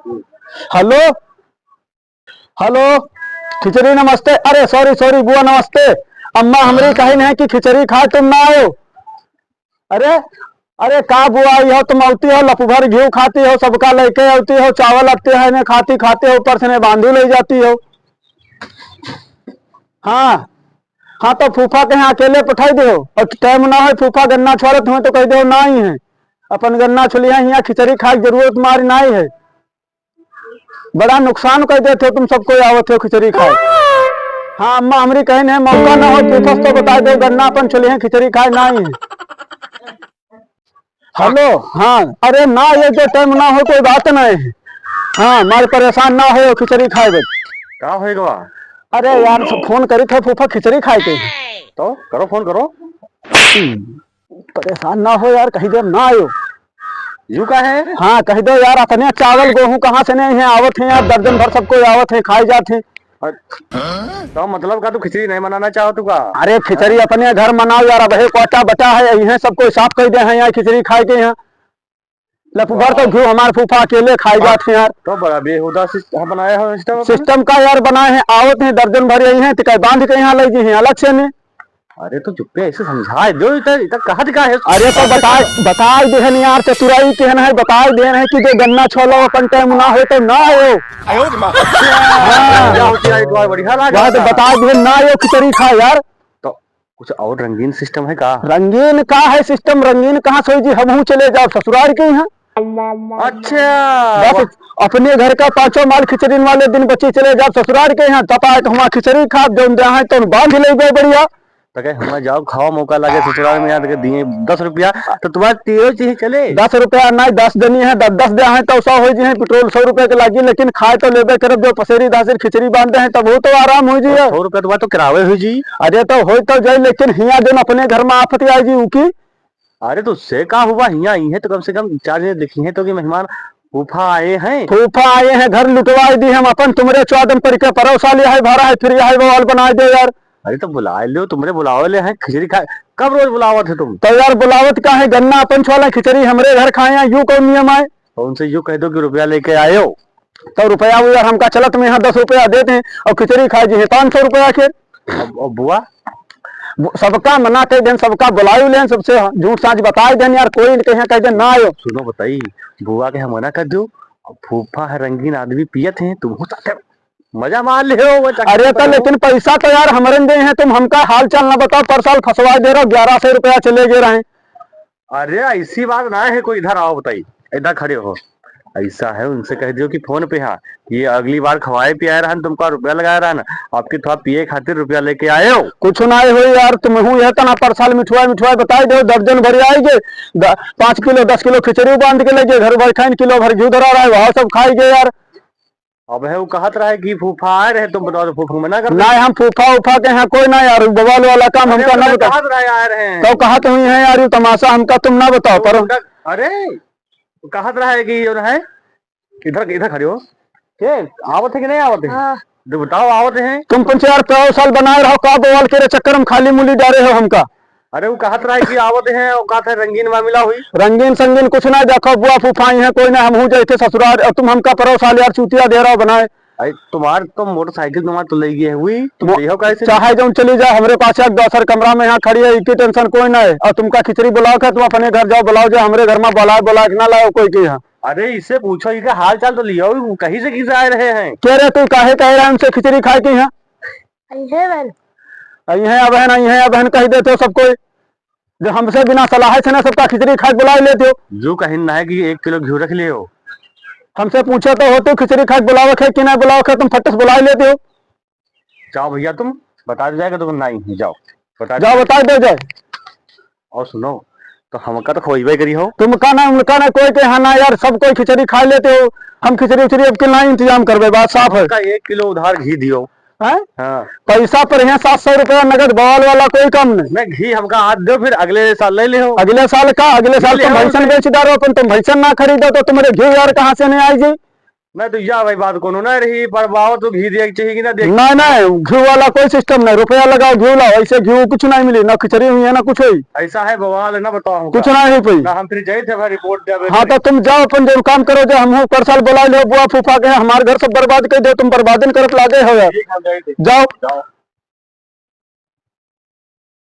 Hello hello. खिचड़ी नमस्ते। अरे sorry sorry बुआ नमस्ते। अम्मा हमरी कही नहीं कि खिचड़ी खा तुम ना आओ। अरे अरे का बुआ हो तुम औती हो लप भर घी खाती हो सबका लेके आती हो चावल लगते है ने खाती खाते हो ऊपर से ने बांधू ले जाती हो। हाँ हाँ तो फूफा के यहाँ अकेले पठाई दो और टाइम ना हो फूफा गन्ना छोड़त हो तो कह दो ना ही है अपन गन्ना छोलिया यहाँ खिचड़ी खाए की जरूरत तुम्हारी ना ही है। बड़ा नुकसान कर देते हो तुम सबको आवत हो खिचड़ी खाए। हाँ अम्मा हमारी कहीं नहीं मौका ना हो फूफस तो बता दो गन्ना अपन छोलिए खिचड़ी खाए ना ही है। हेलो हाँ अरे ना ये जो टाइम ना हो कोई बात नहीं है। हाँ मारे परेशान ना हो खिचड़ी खाए बस। का होएगा? अरे यार फोन करी थे फूफा खिचड़ी खाए के तो करो फोन करो। परेशान ना हो यार कहीं देर ना आयो। यू का है? हाँ कह दो यार अपने चावल गेहूं कहाँ से नहीं है आवत है यार दर्जन भर सबको आवत है खाए जाते। तो मतलब का तू खिचड़ी नहीं बनाना चाहो तू का? अरे खिचड़ी अपने घर मनाओ यार अब कोटा बटा है यही सबको साफ कर दे हैं यार खिचड़ी खाए के यहाँ लपभर तो घी हमारे फूफा अकेले खाए जाते हैं यार। तो बड़ा बेहुदा बनाया हो सिस्टम का यार बनाए हैं आवत है दर्जन भर यही है तो बांध के यहाँ ले जी हैं अलग से नहीं। अरे तो चुप्पे ऐसे समझा दो इधर कहा दिखा है। अरे तो बता देहन यार चतुराई केहन है बता देन है कि जो गन्ना छोलो अपन टाइम ना हो तो ना हो। बढ़िया लगा तो बता देहन ना हो खिचड़ी खा यार। तो कुछ और रंगीन सिस्टम है का? रंगीन का है सिस्टम रंगीन कहाँ सोई जी हम चले जाओ ससुराल के यहाँ। अच्छा बस अपने घर का पांचों माल खिचड़ी वाले दिन बच्चे चले जाओ ससुराल के यहाँ तपा तो हमारा खिचड़ी खा जो है तो बांध ले गए बढ़िया। तो हम जाओ खाओ मौका लगे ससुराल में यहाँ दिए 10 रुपया तो तुम्हारा 13 चाहिए चले। 10 रुपया नहीं 10 देनी है 10 दे है तो 100 हो जी है पेट्रोल 100 रुपए के लगी लेकिन खाए तो लेबे कर जो पसेरी दासेरी खिचड़ी बांधते हैं तब वो तो आराम हो जी। 100 रुपया तुम्हारा तो किरावे हुई जी। अरे तो हो तो जाए लेकिन हिया दिन अपने घर में आफत आई जी उकी। अरे तो उससे का हुआ हिया आई है तो कम से कम 4 दिन देखी है तो कि मेहमान फूफा आए हैं। फूफा आए हैं घर लुटवा दी हम अपन तुम्हारे चौदम पर के परोसा लिया है भरा है फिर यह वो बना दे यार। अरे तो बुला लो तुमरे बुलावले हैं खिचड़ी खा कब रोज बुलावत है तुम? तो यार बुलावत का है गन्ना अपन छोला खिचड़ी हमरे घर खाए यू कौन नियम है? तो उनसे यू कह दो कि रुपया लेके आए हो। तो रुपया वो यार हमका चलत में यहाँ 10 रुपया देते हैं और खिचड़ी खाई जी है 500 रुपया के। अब बुआ सबका मना कह दें सबका बुलायु लें सबसे झूठ साझ बताए दें यार कोई कहीं कह दे ना आयो। सुनो बताई बुआ के हम मना कर दो फूफा है रंगीन आदमी पियत हैं तुम हो चाहते मजा मार ले हो। अरे तो लेकिन पैसा तो यार हमारे दे हैं तुम हमका हाल चाल ना बताओ पर साल फंसवा दे रहे हो 1100 रुपया चले गए रहे। अरे ऐसी बात ना है कोई इधर आओ बताइए इधर खड़े हो। ऐसा है उनसे कह दियो कि फोन पे हाँ ये अगली बार खवाए पियाए रहा तुमको रुपया लगाया रहा ना आपकी थोड़ा पिए खातिर रुपया लेके आए हो। कुछ ना हो यार तुम हूँ यह ना पर साल मिठुआ मिठुआ बताई दो दर्जन भर आएगे 5 किलो 10 किलो खिचड़ी बांध के लेके घर बैठे किलो भर घी धरा रहा है वहां सब खाएंगे यार। अब है वो कहत रहा है कि फूफा आए रहे तुम बताओ तो फूफा मना कर ना हम फूफा उफा के यहाँ कोई ना यार बवाल वाला काम हमका ना बताओ आ रहे हैं तो कहत हुई है यार तमाशा हमका तुम ना बताओ पर। अरे कहत रहा है कि जो है इधर इधर खड़े हो के आवत है कि नहीं आवत है? जो बताओ आवत है तुम 5 साल बनाए रहो का बवाल के चक्कर में खाली मूली डाले हो हमका। अरे वो कहत रहा है कि आवत है और कहत है रंगीन मामला हुई रंगीन संगीन कुछ ना देखो बुआ फूफाई है कोई ना हम हूँ जाते ससुराल और तुम हमका परोसा यार चूतिया दे रहा बनाए। तुम्हार तो मोटरसाइकिल तुम्हार तो ले गई हुई तुम कैसे चाहे जो चली जाए हमारे पास एक दोसर कमरा में यहाँ खड़ी है इतनी टेंशन कोई ना है और तुमका खिचड़ी बुलाओ के तुम अपने घर जाओ बुलाओ जाए हमारे घर में बुला ना लाओ कोई के यहाँ। अरे इससे पूछो इनका हाल चाल तो लिया कहीं से किसे आए रहे हैं? कह रहे तू काहे कह रहा है हमसे खिचड़ी खाए के यहाँ बहन कह देते हो सबको जो हमसे बिना सलाह से ना सबका खिचड़ी खाए बुला लेते हो। जो कहीं ना है कि 1 किलो घी रख लिए हो हमसे पूछे तो होते खिचड़ी खाए बुलाओ खे कि ना बुलाओ खे तुम फटस बुला लेते हो। जाओ भैया तुम बता जाएगा तुम नहीं जाओ बता दो जाए। और सुनो तो हमका तो खोईबे करी हो तुमका ना उनका ना कोई के हाँ ना यार सब कोई खिचड़ी खा लेते हो हम खिचड़ी उचड़ी अब के ना इंतजाम करवे बात साफ है। 1 किलो उधार घी दियो है हाँ। पैसा पर यहाँ 700 रुपया नगद बवाल वाला कोई काम नहीं घी हमका हाथ दो फिर अगले साल ले ले हो। अगले साल तुम भैंसन बेचदार हो तुम भैंसन ना खरीदो तो तुम्हारे घी यार कहाँ से नहीं आई जी। नहीं तो या भाई बात कोनो ना रही पर बाव तो घी दिया चाहिए कि ना देख नहीं नहीं घी वाला कोई सिस्टम नहीं, रुपया लगाओ घी लाओ, ऐसे घी कुछ नहीं मिली, ना खिचड़ी हुई है ना कुछ हुई, ऐसा है बवाल है ना बताओ कुछ नहीं हुई पई। ना हम फिर जाए थे भाई रिपोर्ट दे हाँ तो तुम जाओ अपन जो काम करो, जो हम कर साल बुला लो बुआ फूफा के हमारे घर सब बर्बाद कर दो, तुम बर्बादी करत लागे हो यार, ठीक है, हम जाए थे। जाओ। जाओ।